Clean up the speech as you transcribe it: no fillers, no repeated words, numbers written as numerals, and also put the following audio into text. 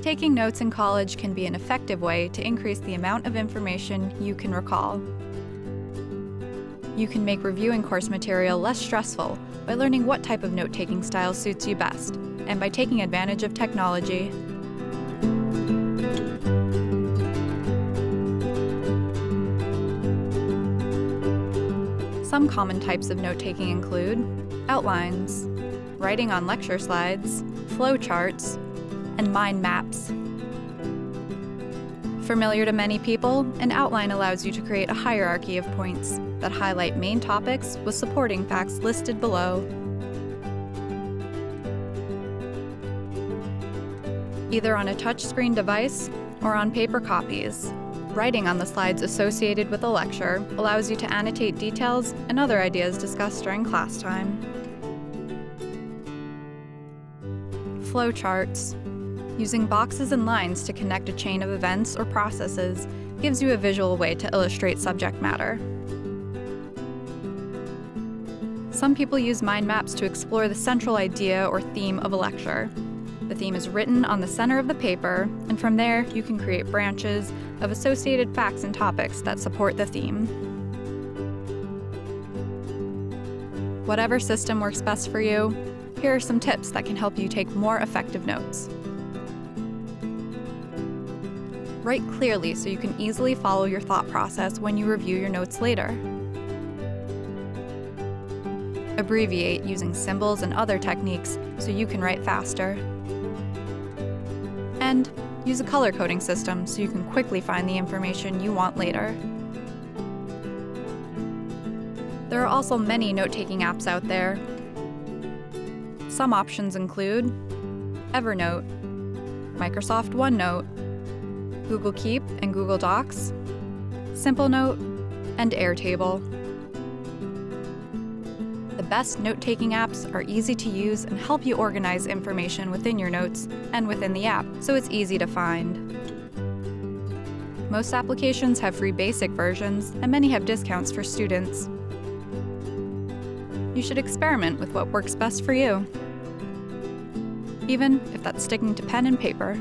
Taking notes in college can be an effective way to increase the amount of information you can recall. You can make reviewing course material less stressful by learning what type of note-taking style suits you best, and by taking advantage of technology. Some common types of note-taking include outlines, writing on lecture slides, flowcharts, and mind maps. Familiar to many people, an outline allows you to create a hierarchy of points that highlight main topics with supporting facts listed below. Either on a touchscreen device or on paper copies, writing on the slides associated with a lecture allows you to annotate details and other ideas discussed during class time. Flowcharts. Using boxes and lines to connect a chain of events or processes gives you a visual way to illustrate subject matter. Some people use mind maps to explore the central idea or theme of a lecture. The theme is written on the center of the paper, and from there you can create branches of associated facts and topics that support the theme. Whatever system works best for you, here are some tips that can help you take more effective notes. Write clearly so you can easily follow your thought process when you review your notes later. Abbreviate using symbols and other techniques so you can write faster. And use a color coding system so you can quickly find the information you want later. There are also many note-taking apps out there. Some options include Evernote, Microsoft OneNote, Google Keep and Google Docs, Simple Note, and Airtable. The best note-taking apps are easy to use and help you organize information within your notes and within the app, so it's easy to find. Most applications have free basic versions, and many have discounts for students. You should experiment with what works best for you, even if that's sticking to pen and paper.